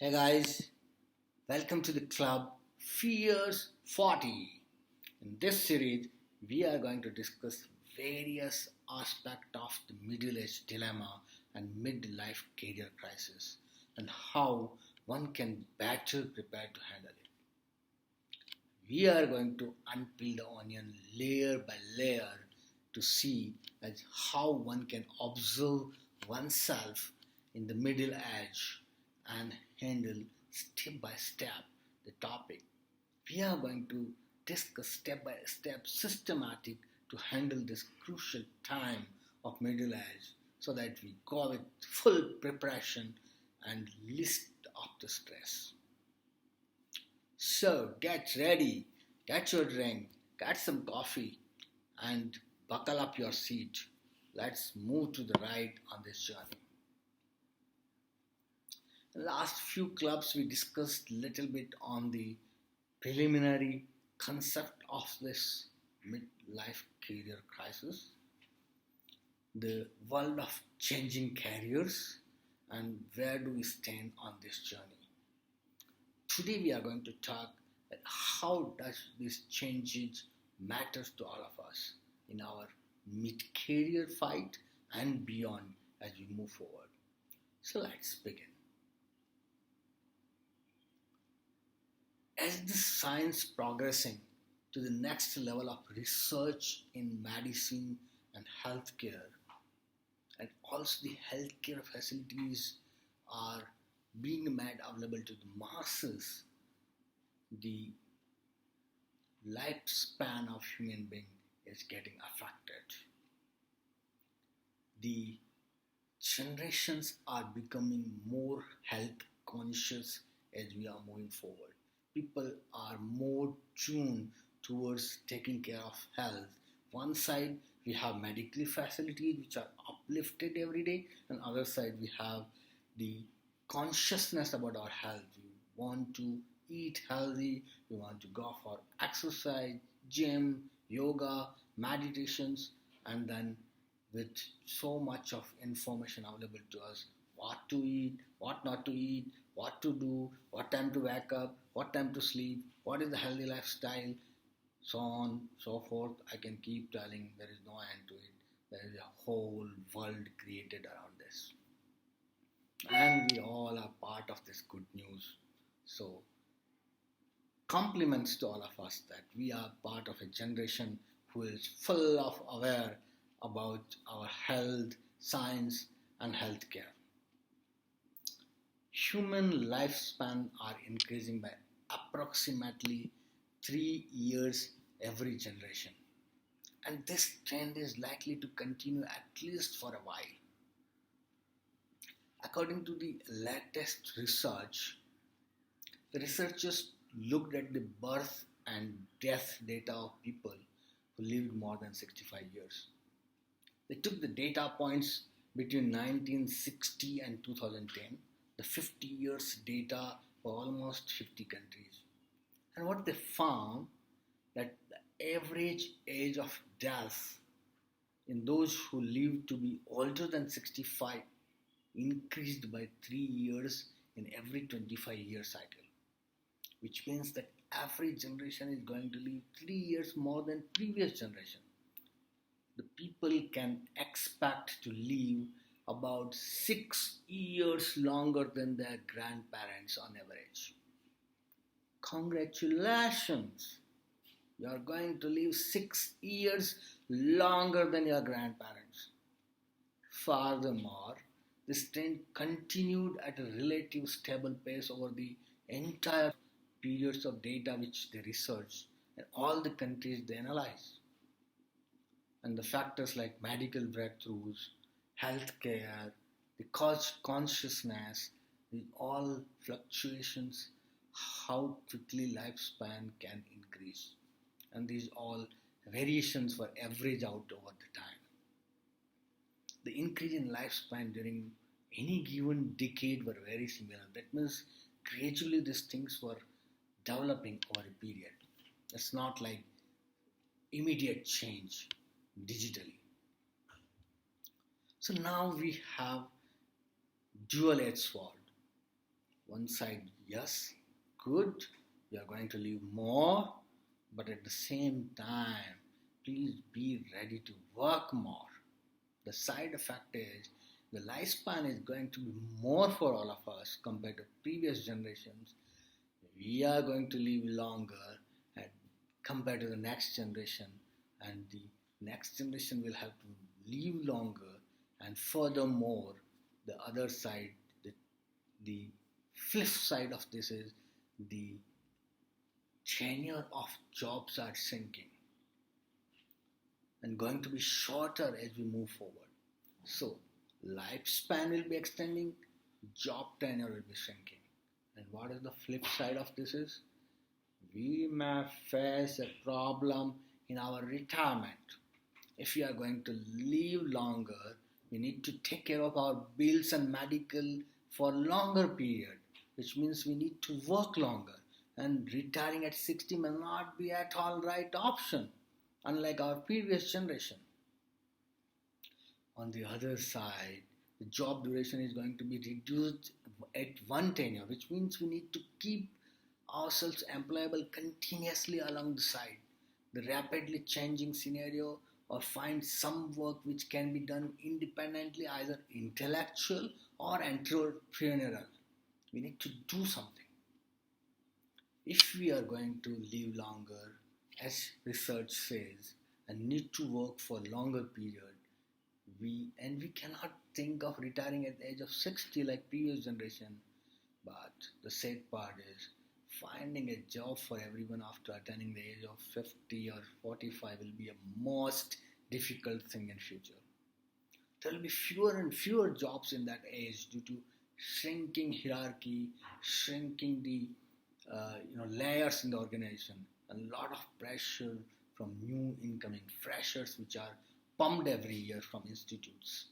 Hey guys, welcome to the club Fears 40. In this series, we are going to discuss various aspects of the middle age dilemma and midlife career crisis and how one can better prepare to handle it. We are going to unpeel the onion layer by layer to see as how one can observe oneself in the middle age and handle step by step the topic. We are going to discuss step by step systematic to handle this crucial time of middle age so that we go with full preparation and list of the stress. So get ready, get your drink, get some coffee, and buckle up your seat. Let's move to the right on this journey. In the last few clubs, we discussed a little bit on the preliminary concept of this midlife career crisis, the world of changing careers, and where do we stand on this journey. Today we are going to talk about how does this changes matters to all of us in our mid-career fight and beyond as we move forward. So let's begin. As the science progressing to the next level of research in medicine and healthcare, and also the healthcare facilities are being made available to the masses, the lifespan of human being is getting affected. The generations are becoming more health conscious as we are moving forward. People are more tuned towards taking care of health. One side we have medical facilities which are uplifted every day, and other side we have the consciousness about our health. We want to eat healthy, we want to go for exercise, gym, yoga, meditations, and then with so much of information available to us, what to eat, what not to eat, what to do, what time to wake up, what time to sleep, what is the healthy lifestyle, so on, so forth. I can keep telling, there is no end to it. There is a whole world created around this. And we all are part of this good news. So, compliments to all of us that we are part of a generation who is full of aware about our health, science, and healthcare. Human lifespan are increasing by approximately 3 years every generation. And this trend is likely to continue at least for a while. According to the latest research, the researchers looked at the birth and death data of people who lived more than 65 years. They took the data points between 1960 and 2010, the 50 years data for almost 50 countries. And what they found that the average age of death in those who lived to be older than 65 increased by 3 years in every 25-year cycle, which means that every generation is going to live 3 years more than previous generation. The people can expect to live about 6 years longer than their grandparents on average. Congratulations! You are going to live 6 years longer than your grandparents. Furthermore, this trend continued at a relatively stable pace over the entire periods of data which they researched and all the countries they analyzed. And the factors like medical breakthroughs, healthcare, the consciousness, the all fluctuations, how quickly lifespan can increase. And these all variations were averaged out over the time. The increase in lifespan during any given decade were very similar. That means gradually these things were developing over a period. It's not like immediate change digitally. So now we have dual-edged sword. One side, yes, good, you are going to live more, but at the same time, please be ready to work more. The side effect is the lifespan is going to be more for all of us compared to previous generations. We are going to live longer and compared to the next generation, and the next generation will have to live longer. And furthermore, the other side, the flip side of this is the tenure of jobs are sinking and going to be shorter as we move forward. So, lifespan will be extending, job tenure will be shrinking. And what is the flip side of this is? We may face a problem in our retirement. If we are going to live longer, we need to take care of our bills and medical for longer period, which means we need to work longer. And retiring at 60 may not be at all right option, unlike our previous generation. On the other side, the job duration is going to be reduced at one tenure, which means we need to keep ourselves employable continuously along the side. The rapidly changing scenario, or find some work which can be done independently, either intellectual or entrepreneurial. We need to do something. If we are going to live longer, as research says, and need to work for longer period, we cannot think of retiring at the age of 60 like previous generation. But the sad part is finding a job for everyone after attaining the age of 50 or 45 will be a most difficult thing in future. There will be fewer and fewer jobs in that age due to shrinking hierarchy, shrinking the layers in the organization, a lot of pressure from new incoming freshers which are pumped every year from institutes.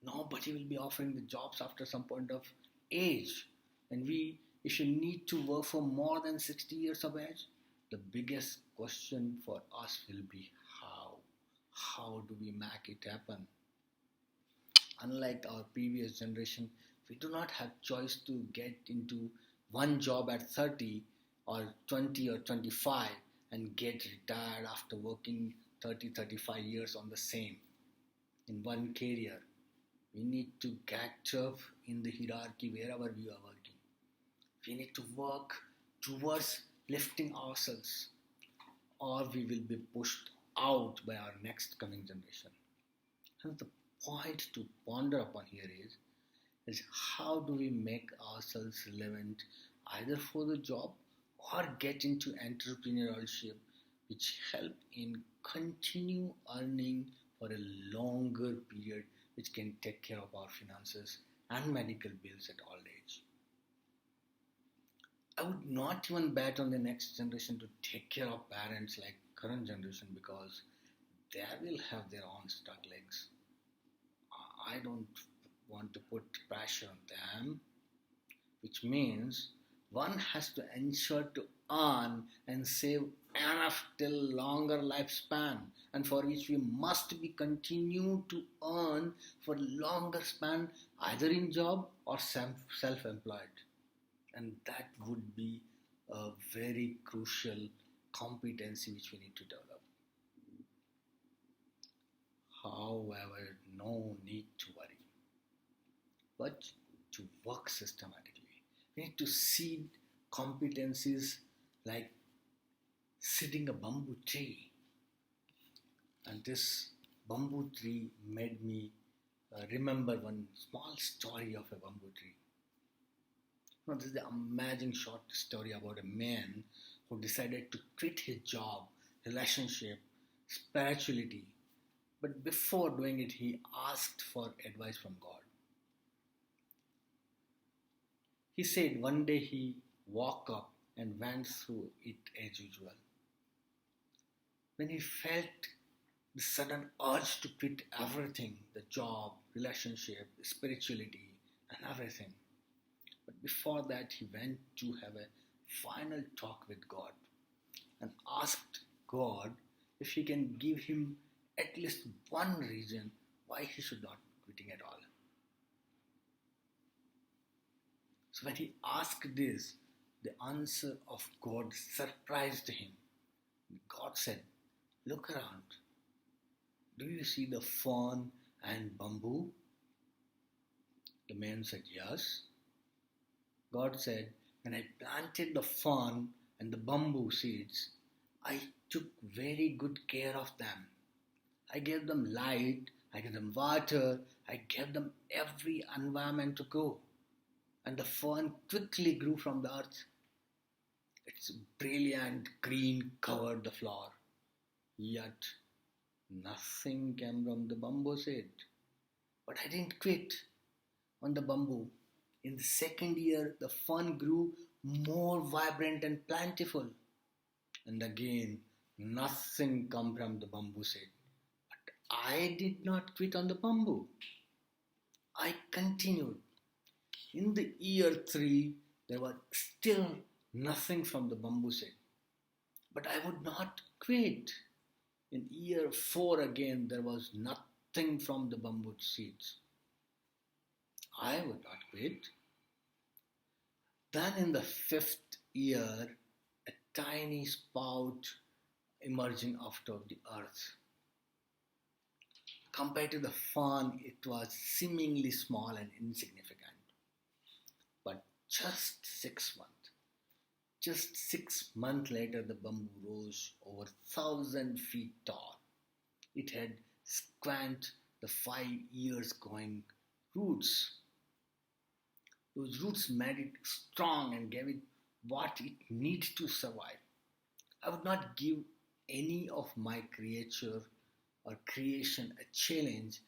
Nobody will be offering the jobs after some point of age. And if you need to work for more than 60 years of age, the biggest question for us will be how. How do we make it happen? Unlike our previous generation, we do not have choice to get into one job at 30 or 20 or 25 and get retired after working 30-35 years on the same in one career. We need to catch up in the hierarchy wherever we are working. We need to work towards lifting ourselves, or we will be pushed out by our next coming generation. And the point to ponder upon here is how do we make ourselves relevant either for the job or get into entrepreneurship, which help in continue earning for a longer period, which can take care of our finances and medical bills at all age. I would not even bet on the next generation to take care of parents like current generation, because they will have their own strugglings. I don't want to put pressure on them, which means one has to ensure to earn and save enough till longer lifespan, and for which we must be continue to earn for longer span, either in job or self-employed. And that would be a very crucial competency which we need to develop. However, no need to worry, but to work systematically. We need to seed competencies like seeding a bamboo tree. And this bamboo tree made me remember one small story of a bamboo tree. This is the amazing short story about a man who decided to quit his job, relationship, spirituality. But before doing it, he asked for advice from God. He said one day he woke up and went through it as usual. When he felt the sudden urge to quit everything, the job, relationship, spirituality, and everything. But before that, he went to have a final talk with God and asked God if he can give him at least one reason why he should not quitting at all. So when he asked this, the answer of God surprised him. God said, "Look around. Do you see the fern and bamboo?" The man said, "Yes." God said, "When I planted the fern and the bamboo seeds, I took very good care of them. I gave them light, I gave them water, I gave them every environment to grow. And the fern quickly grew from the earth. Its brilliant green covered the floor. Yet nothing came from the bamboo seed. But I didn't quit on the bamboo. In the second year, the fern grew more vibrant and plentiful. And again, nothing came from the bamboo seed. But I did not quit on the bamboo. I continued. In the year 3, there was still nothing from the bamboo seed. But I would not quit. In year 4 again, there was nothing from the bamboo seeds. I would not quit. Then in the 5th year, a tiny spout emerging out of the earth. Compared to the fern, it was seemingly small and insignificant. But just 6 months later, the bamboo rose over 1,000 feet tall. It had squanched the 5 years going roots. Those roots made it strong and gave it what it needed to survive. I would not give any of my creature or creation a challenge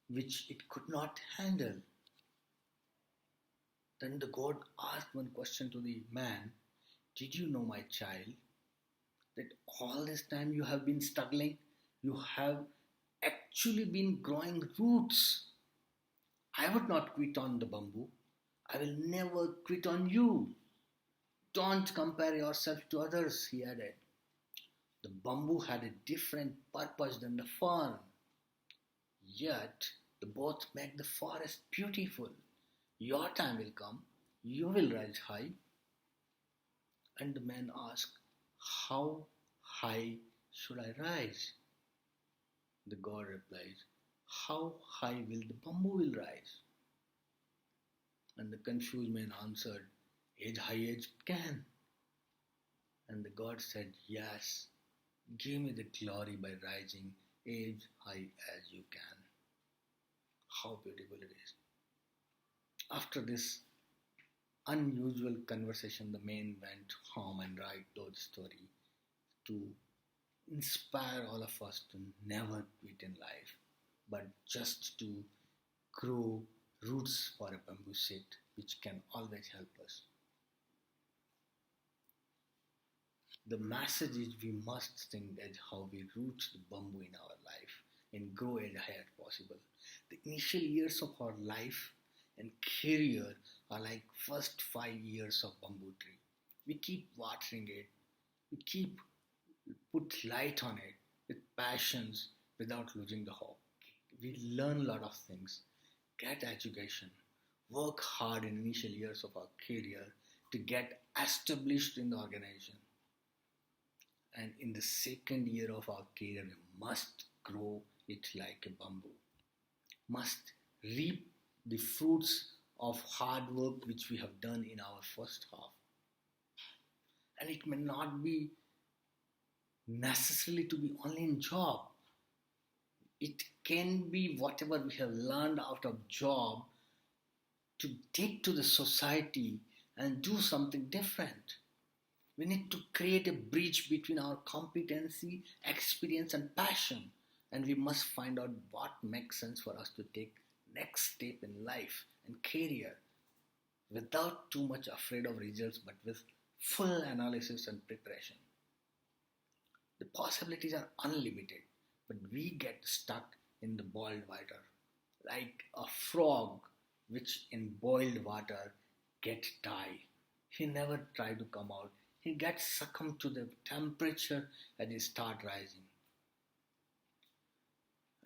which it could not handle. Then the God asked one question to the man: "Did you know, my child, that all this time you have been struggling? You have actually been growing roots. I would not quit on the bamboo. I will never quit on you. Don't compare yourself to others," he added. The bamboo had a different purpose than the fern. Yet, they both make the forest beautiful. Your time will come. You will rise high. And the man asked, "How high should I rise?" The god replies, "How high will the bamboo will rise?" And the confused man answered, "As high as it can." And the god said, "Yes, give me the glory by rising as high as you can." How beautiful it is. After this unusual conversation, the man went home and wrote those story to inspire all of us to never quit in life, but just to grow roots for a bamboo seed, which can always help us. The message is we must think as how we root the bamboo in our life and grow as high as possible. The initial years of our life and career are like first 5 years of bamboo tree. We keep watering it, we keep put light on it with passions without losing the hope. We learn a lot of things, get education, work hard in initial years of our career to get established in the organization. And in the second year of our career, we must grow it like a bamboo, must reap the fruits of hard work which we have done in our first half. And it may not be necessarily to be only in job. It can be whatever we have learned out of job to take to the society and do something different. We need to create a bridge between our competency, experience and passion. And we must find out what makes sense for us to take next step in life and career without too much afraid of results, but with full analysis and preparation. The possibilities are unlimited, but we get stuck in the boiled water like a frog which in boiled water get die. He never try to come out. He gets succumbed to the temperature and he start rising.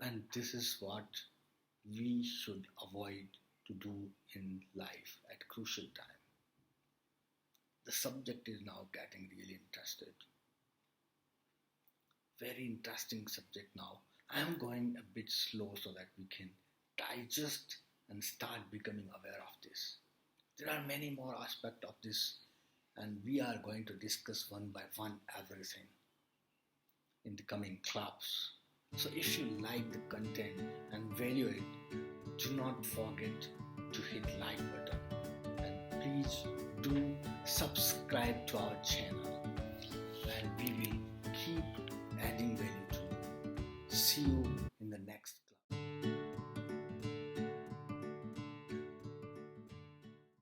And this is what we should avoid to do in life at crucial time. The subject is now getting really interested. Very interesting subject now. I am going a bit slow so that we can digest and start becoming aware of this. There are many more aspects of this, and we are going to discuss one by one everything in the coming clubs. So if you like the content and value it, do not forget to hit like button, and please do subscribe to our channel, and we will